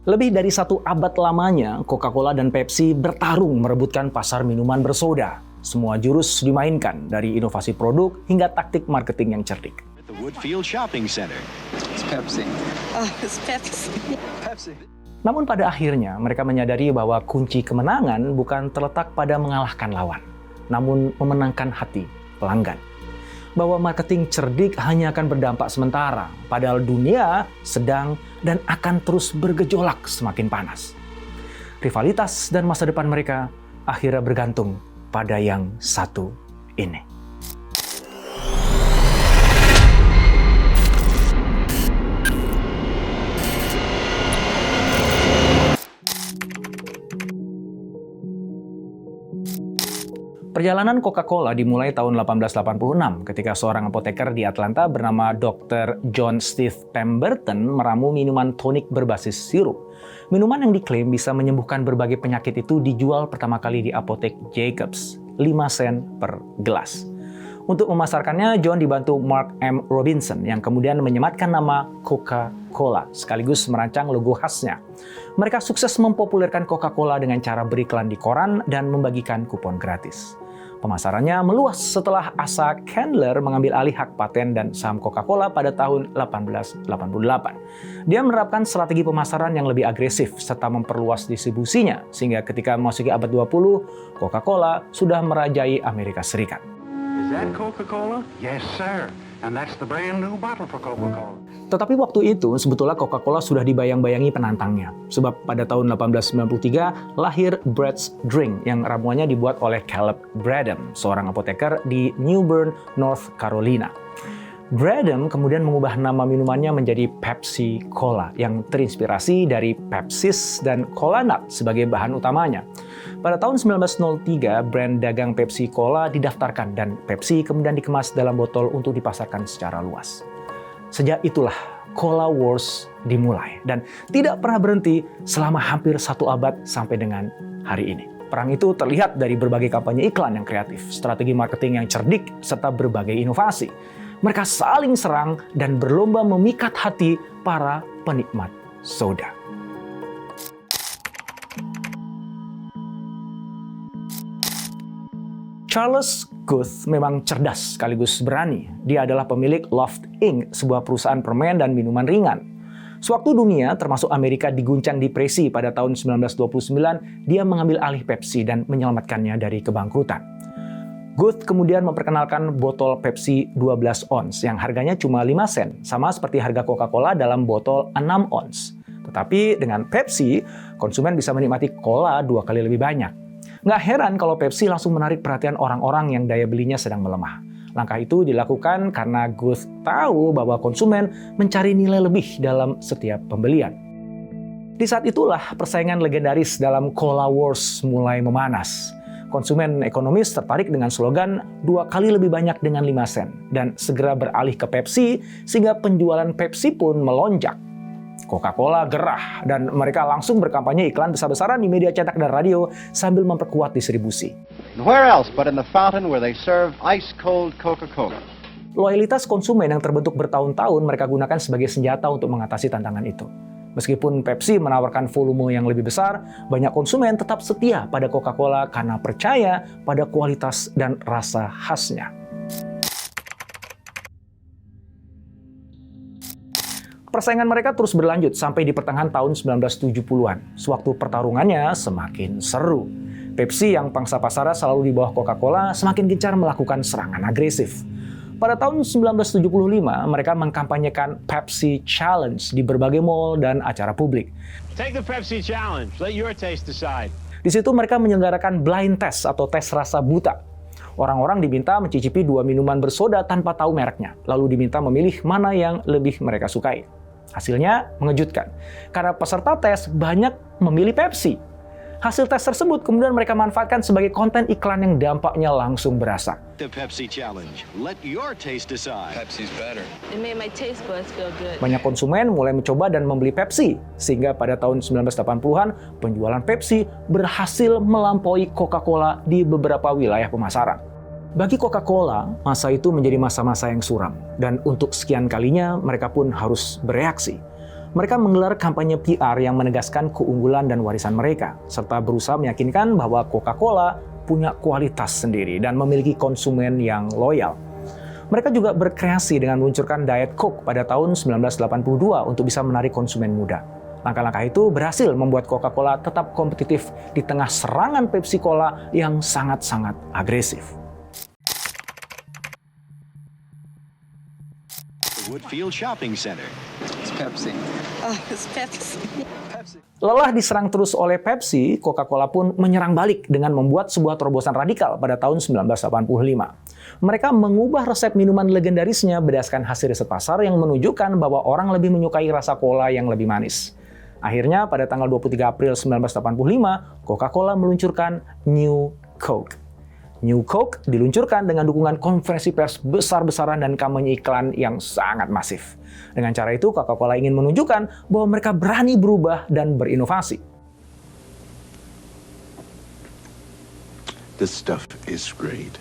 Lebih dari 1 abad lamanya, Coca-Cola dan Pepsi bertarung merebutkan pasar minuman bersoda. Semua jurus dimainkan, dari inovasi produk hingga taktik marketing yang cerdik. The Woodfield Shopping Center. It's Pepsi. Oh, it's Pepsi. Pepsi. Namun pada akhirnya mereka menyadari bahwa kunci kemenangan bukan terletak pada mengalahkan lawan, namun memenangkan hati pelanggan. Bahwa marketing cerdik hanya akan berdampak sementara, padahal dunia sedang dan akan terus bergejolak semakin panas. Rivalitas dan masa depan mereka akhirnya bergantung pada yang satu ini. Perjalanan Coca-Cola dimulai tahun 1886 ketika seorang apoteker di Atlanta bernama Dr. John Steve Pemberton meramu minuman tonik berbasis sirup. Minuman yang diklaim bisa menyembuhkan berbagai penyakit itu dijual pertama kali di apotek Jacobs, 5 sen per gelas. Untuk memasarkannya, John dibantu Mark M. Robinson yang kemudian menyematkan nama Coca-Cola sekaligus merancang logo khasnya. Mereka sukses mempopulerkan Coca-Cola dengan cara beriklan di koran dan membagikan kupon gratis. Pemasarannya meluas setelah Asa Candler mengambil alih hak paten dan saham Coca-Cola pada tahun 1888. Dia menerapkan strategi pemasaran yang lebih agresif serta memperluas distribusinya, sehingga ketika memasuki abad 20, Coca-Cola sudah merajai Amerika Serikat. Is that Coca-Cola? Yes, sir. And that's the brand new bottle for Coca-Cola. Tetapi waktu itu sebetulnya Coca-Cola sudah dibayang-bayangi penantangnya. Sebab pada tahun 1893 lahir Brett's Drink yang ramuannya dibuat oleh Caleb Bradham, seorang apoteker di New Bern, North Carolina. Bradham kemudian mengubah nama minumannya menjadi Pepsi Cola yang terinspirasi dari Pepsis dan Cola Nut sebagai bahan utamanya. Pada tahun 1903, brand dagang Pepsi Cola didaftarkan dan Pepsi kemudian dikemas dalam botol untuk dipasarkan secara luas. Sejak itulah Cola Wars dimulai dan tidak pernah berhenti selama hampir 1 abad sampai dengan hari ini. Perang itu terlihat dari berbagai kampanye iklan yang kreatif, strategi marketing yang cerdik, serta berbagai inovasi. Mereka saling serang dan berlomba memikat hati para penikmat soda. Charles Guth memang cerdas sekaligus berani. Dia adalah pemilik Loft Inc., sebuah perusahaan permen dan minuman ringan. Sewaktu dunia, termasuk Amerika, diguncang depresi pada tahun 1929, dia mengambil alih Pepsi dan menyelamatkannya dari kebangkrutan. Guth kemudian memperkenalkan botol Pepsi 12 ons yang harganya cuma 5 sen, sama seperti harga Coca-Cola dalam botol 6 ons. Tetapi dengan Pepsi, konsumen bisa menikmati cola 2 kali lebih banyak. Nggak heran kalau Pepsi langsung menarik perhatian orang-orang yang daya belinya sedang melemah. Langkah itu dilakukan karena Guth tahu bahwa konsumen mencari nilai lebih dalam setiap pembelian. Di saat itulah persaingan legendaris dalam Cola Wars mulai memanas. Konsumen ekonomis tertarik dengan slogan 2 kali lebih banyak dengan 5 sen dan segera beralih ke Pepsi sehingga penjualan Pepsi pun melonjak. Coca-Cola gerah dan mereka langsung berkampanye iklan besar-besaran di media cetak dan radio sambil memperkuat distribusi. Where else but in the fountain where they serve ice-cold Coca-Cola? Loyalitas konsumen yang terbentuk bertahun-tahun mereka gunakan sebagai senjata untuk mengatasi tantangan itu. Meskipun Pepsi menawarkan volume yang lebih besar, banyak konsumen tetap setia pada Coca-Cola karena percaya pada kualitas dan rasa khasnya. Persaingan mereka terus berlanjut sampai di pertengahan tahun 1970-an. Sewaktu pertarungannya semakin seru. Pepsi yang pangsa pasarnya selalu di bawah Coca-Cola semakin gencar melakukan serangan agresif. Pada tahun 1975, mereka mengkampanyekan Pepsi Challenge di berbagai mall dan acara publik. Take the Pepsi Challenge. Let your taste decide. Di situ mereka menyelenggarakan blind test atau tes rasa buta. Orang-orang diminta mencicipi 2 minuman bersoda tanpa tahu mereknya, lalu diminta memilih mana yang lebih mereka sukai. Hasilnya mengejutkan, karena peserta tes banyak memilih Pepsi. Hasil tes tersebut kemudian mereka manfaatkan sebagai konten iklan yang dampaknya langsung berasa. The Pepsi Challenge. Let your taste decide. Pepsi's better. It made my taste buds feel good. Banyak konsumen mulai mencoba dan membeli Pepsi, sehingga pada tahun 1980-an penjualan Pepsi berhasil melampaui Coca-Cola di beberapa wilayah pemasaran. Bagi Coca-Cola, masa itu menjadi masa-masa yang suram, dan untuk sekian kalinya mereka pun harus bereaksi. Mereka menggelar kampanye PR yang menegaskan keunggulan dan warisan mereka, serta berusaha meyakinkan bahwa Coca-Cola punya kualitas sendiri dan memiliki konsumen yang loyal. Mereka juga berkreasi dengan meluncurkan Diet Coke pada tahun 1982 untuk bisa menarik konsumen muda. Langkah-langkah itu berhasil membuat Coca-Cola tetap kompetitif di tengah serangan Pepsi Cola yang sangat-sangat agresif. Woodfield Shopping Center. It's Pepsi. Lelah diserang terus oleh Pepsi, Coca-Cola pun menyerang balik dengan membuat sebuah terobosan radikal pada tahun 1985. Mereka mengubah resep minuman legendarisnya berdasarkan hasil riset pasar yang menunjukkan bahwa orang lebih menyukai rasa cola yang lebih manis. Akhirnya, pada tanggal 23 April 1985, Coca-Cola meluncurkan New Coke. New Coke diluncurkan dengan dukungan konferensi pers besar-besaran dan kampanye iklan yang sangat masif. Dengan cara itu, Coca-Cola ingin menunjukkan bahwa mereka berani berubah dan berinovasi. This stuff is great.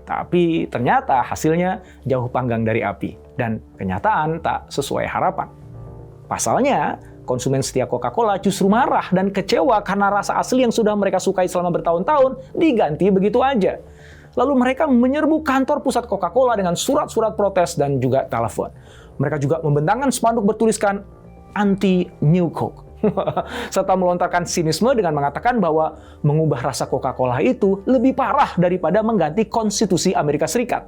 Tapi ternyata hasilnya jauh panggang dari api, dan kenyataan tak sesuai harapan. Pasalnya, konsumen setia Coca-Cola justru marah dan kecewa karena rasa asli yang sudah mereka sukai selama bertahun-tahun diganti begitu aja. Lalu mereka menyerbu kantor pusat Coca-Cola dengan surat-surat protes dan juga telepon. Mereka juga membentangkan spanduk bertuliskan anti-New Coke. Serta melontarkan sinisme dengan mengatakan bahwa mengubah rasa Coca-Cola itu lebih parah daripada mengganti konstitusi Amerika Serikat.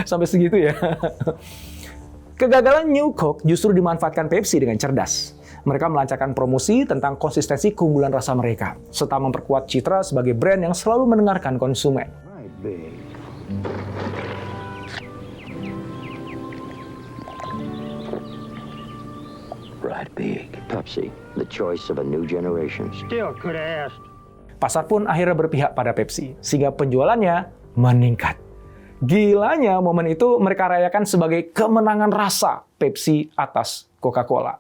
Sampai segitu ya. Kegagalan New Coke justru dimanfaatkan Pepsi dengan cerdas. Mereka melancarkan promosi tentang konsistensi keunggulan rasa mereka, serta memperkuat citra sebagai brand yang selalu mendengarkan konsumen. Ride big. Pepsi, the choice of a new generation. Still could have asked. Pasar pun akhirnya berpihak pada Pepsi, sehingga penjualannya meningkat. Gilanya momen itu mereka rayakan sebagai kemenangan rasa Pepsi atas Coca-Cola.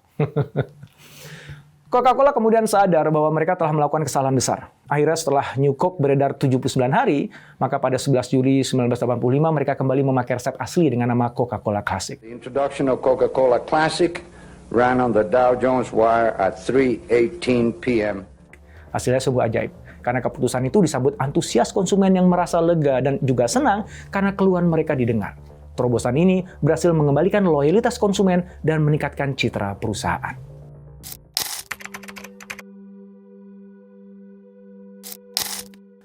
Coca-Cola kemudian sadar bahwa mereka telah melakukan kesalahan besar. Akhirnya setelah New Coke beredar 79 hari, maka pada 11 Juli 1985 mereka kembali memakai resep asli dengan nama Coca-Cola Classic. The introduction of Coca-Cola Classic ran on the Dow Jones Wire at 3:18 p.m. Hasilnya sungguh ajaib, karena keputusan itu disambut antusias konsumen yang merasa lega dan juga senang karena keluhan mereka didengar. Terobosan ini berhasil mengembalikan loyalitas konsumen dan meningkatkan citra perusahaan.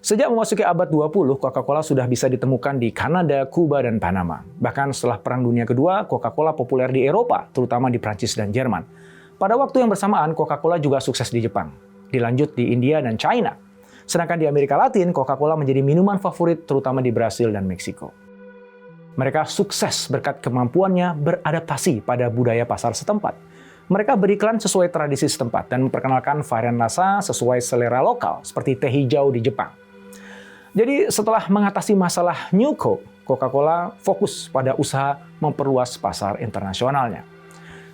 Sejak memasuki abad 20, Coca-Cola sudah bisa ditemukan di Kanada, Kuba, dan Panama. Bahkan setelah Perang Dunia Kedua, Coca-Cola populer di Eropa, terutama di Prancis dan Jerman. Pada waktu yang bersamaan, Coca-Cola juga sukses di Jepang. Dilanjut di India dan China. Sedangkan di Amerika Latin, Coca-Cola menjadi minuman favorit terutama di Brasil dan Meksiko. Mereka sukses berkat kemampuannya beradaptasi pada budaya pasar setempat. Mereka beriklan sesuai tradisi setempat dan memperkenalkan varian rasa sesuai selera lokal, seperti teh hijau di Jepang. Jadi setelah mengatasi masalah New Coke, Coca-Cola fokus pada usaha memperluas pasar internasionalnya.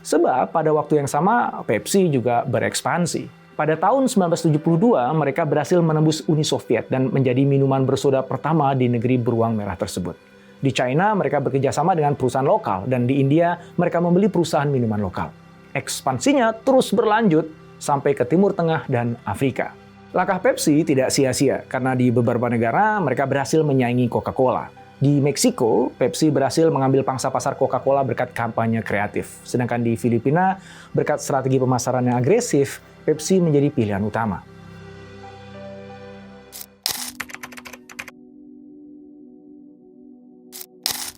Sebab pada waktu yang sama, Pepsi juga berekspansi. Pada tahun 1972, mereka berhasil menembus Uni Soviet dan menjadi minuman bersoda pertama di negeri beruang merah tersebut. Di China, mereka bekerjasama dengan perusahaan lokal, dan di India, mereka membeli perusahaan minuman lokal. Ekspansinya terus berlanjut sampai ke Timur Tengah dan Afrika. Langkah Pepsi tidak sia-sia, karena di beberapa negara mereka berhasil menyaingi Coca-Cola. Di Meksiko, Pepsi berhasil mengambil pangsa pasar Coca-Cola berkat kampanye kreatif. Sedangkan di Filipina, berkat strategi pemasaran yang agresif, Pepsi menjadi pilihan utama.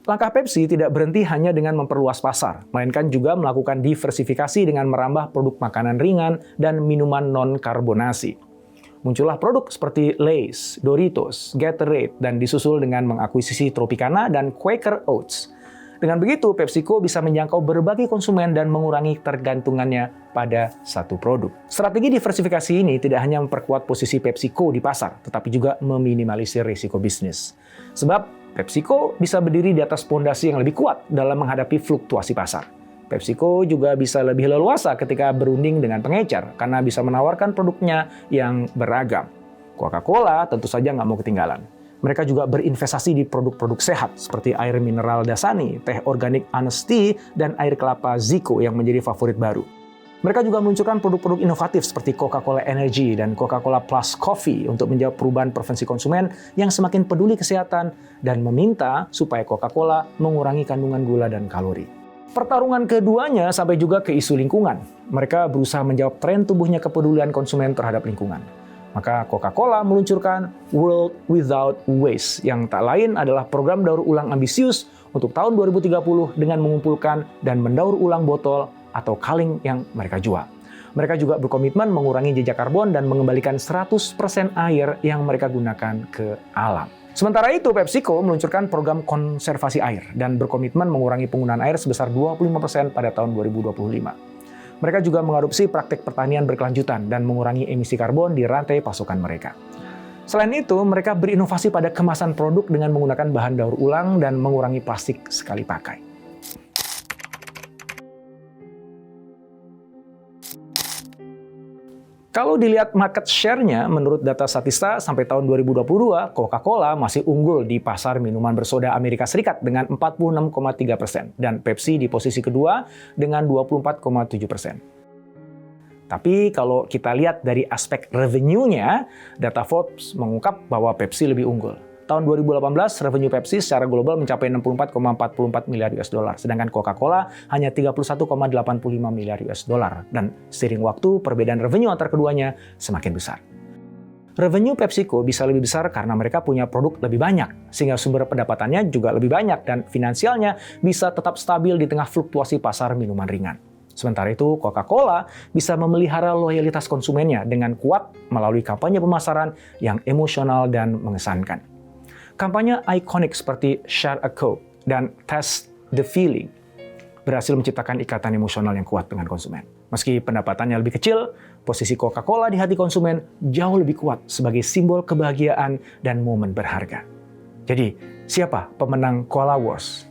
Langkah Pepsi tidak berhenti hanya dengan memperluas pasar, melainkan juga melakukan diversifikasi dengan merambah produk makanan ringan dan minuman non-karbonasi. Muncullah produk seperti Lay's, Doritos, Gatorade, dan disusul dengan mengakuisisi Tropicana dan Quaker Oats. Dengan begitu, PepsiCo bisa menjangkau berbagai konsumen dan mengurangi tergantungannya pada satu produk. Strategi diversifikasi ini tidak hanya memperkuat posisi PepsiCo di pasar, tetapi juga meminimalisir risiko bisnis. Sebab, PepsiCo bisa berdiri di atas pondasi yang lebih kuat dalam menghadapi fluktuasi pasar. PepsiCo juga bisa lebih leluasa ketika berunding dengan pengecer karena bisa menawarkan produknya yang beragam. Coca-Cola tentu saja nggak mau ketinggalan. Mereka juga berinvestasi di produk-produk sehat seperti air mineral Dasani, teh organik Honest Tea, dan air kelapa Zico yang menjadi favorit baru. Mereka juga meluncurkan produk-produk inovatif seperti Coca-Cola Energy dan Coca-Cola Plus Coffee untuk menjawab perubahan preferensi konsumen yang semakin peduli kesehatan dan meminta supaya Coca-Cola mengurangi kandungan gula dan kalori. Pertarungan keduanya sampai juga ke isu lingkungan. Mereka berusaha menjawab tren tumbuhnya kepedulian konsumen terhadap lingkungan. Maka Coca-Cola meluncurkan World Without Waste yang tak lain adalah program daur ulang ambisius untuk tahun 2030 dengan mengumpulkan dan mendaur ulang botol atau kaleng yang mereka jual. Mereka juga berkomitmen mengurangi jejak karbon dan mengembalikan 100% air yang mereka gunakan ke alam. Sementara itu, PepsiCo meluncurkan program konservasi air dan berkomitmen mengurangi penggunaan air sebesar 25% pada tahun 2025. Mereka juga mengadopsi praktik pertanian berkelanjutan dan mengurangi emisi karbon di rantai pasokan mereka. Selain itu, mereka berinovasi pada kemasan produk dengan menggunakan bahan daur ulang dan mengurangi plastik sekali pakai. Kalau dilihat market share-nya, menurut data Statista sampai tahun 2022, Coca-Cola masih unggul di pasar minuman bersoda Amerika Serikat dengan 46,3% dan Pepsi di posisi kedua dengan 24,7%. Tapi kalau kita lihat dari aspek revenue-nya, data Forbes mengungkap bahwa Pepsi lebih unggul. Tahun 2018, revenue Pepsi secara global mencapai 64,44 miliar US dollar, sedangkan Coca-Cola hanya 31,85 miliar US dollar. Dan seiring waktu, perbedaan revenue antar keduanya semakin besar. Revenue PepsiCo bisa lebih besar karena mereka punya produk lebih banyak, sehingga sumber pendapatannya juga lebih banyak dan finansialnya bisa tetap stabil di tengah fluktuasi pasar minuman ringan. Sementara itu, Coca-Cola bisa memelihara loyalitas konsumennya dengan kuat melalui kampanye pemasaran yang emosional dan mengesankan. Kampanye ikonik seperti Share a Coke dan Taste the Feeling berhasil menciptakan ikatan emosional yang kuat dengan konsumen. Meski pendapatannya lebih kecil, posisi Coca-Cola di hati konsumen jauh lebih kuat sebagai simbol kebahagiaan dan momen berharga. Jadi, siapa pemenang Cola Wars?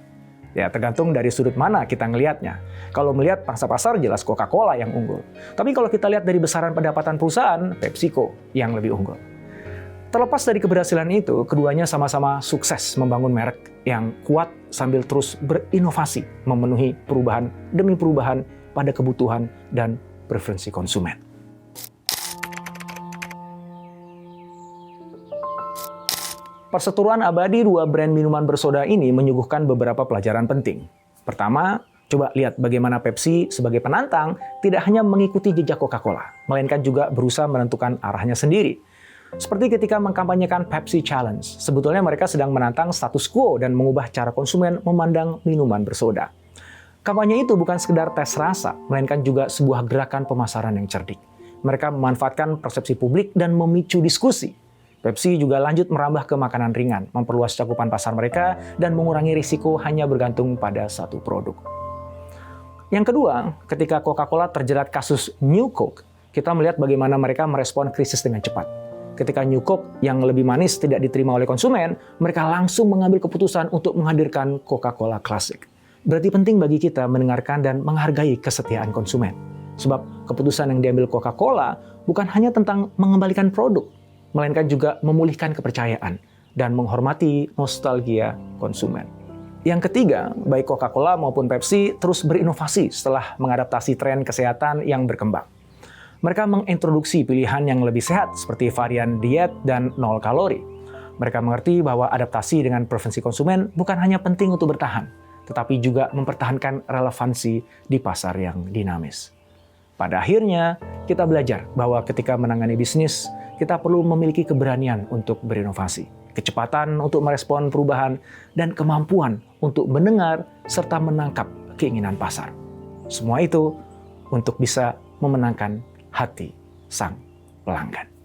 Ya, tergantung dari sudut mana kita ngelihatnya. Kalau melihat pangsa pasar, jelas Coca-Cola yang unggul. Tapi kalau kita lihat dari besaran pendapatan perusahaan, PepsiCo yang lebih unggul. Terlepas dari keberhasilan itu, keduanya sama-sama sukses membangun merek yang kuat sambil terus berinovasi, memenuhi perubahan demi perubahan pada kebutuhan dan preferensi konsumen. Perseteruan abadi dua brand minuman bersoda ini menyuguhkan beberapa pelajaran penting. Pertama, coba lihat bagaimana Pepsi sebagai penantang tidak hanya mengikuti jejak Coca-Cola, melainkan juga berusaha menentukan arahnya sendiri. Seperti ketika mengkampanyekan Pepsi Challenge, sebetulnya mereka sedang menantang status quo dan mengubah cara konsumen memandang minuman bersoda. Kampanye itu bukan sekedar tes rasa, melainkan juga sebuah gerakan pemasaran yang cerdik. Mereka memanfaatkan persepsi publik dan memicu diskusi. Pepsi juga lanjut merambah ke makanan ringan, memperluas cakupan pasar mereka, dan mengurangi risiko hanya bergantung pada satu produk. Yang kedua, ketika Coca-Cola terjerat kasus New Coke, kita melihat bagaimana mereka merespon krisis dengan cepat. Ketika New Coke yang lebih manis tidak diterima oleh konsumen, mereka langsung mengambil keputusan untuk menghadirkan Coca-Cola Classic. Berarti penting bagi kita mendengarkan dan menghargai kesetiaan konsumen. Sebab keputusan yang diambil Coca-Cola bukan hanya tentang mengembalikan produk, melainkan juga memulihkan kepercayaan dan menghormati nostalgia konsumen. Yang ketiga, baik Coca-Cola maupun Pepsi terus berinovasi setelah mengadaptasi tren kesehatan yang berkembang. Mereka mengintroduksi pilihan yang lebih sehat seperti varian diet dan 0 kalori. Mereka mengerti bahwa adaptasi dengan preferensi konsumen bukan hanya penting untuk bertahan, tetapi juga mempertahankan relevansi di pasar yang dinamis. Pada akhirnya, kita belajar bahwa ketika menangani bisnis, kita perlu memiliki keberanian untuk berinovasi, kecepatan untuk merespon perubahan, dan kemampuan untuk mendengar serta menangkap keinginan pasar. Semua itu untuk bisa memenangkan hati sang pelanggan.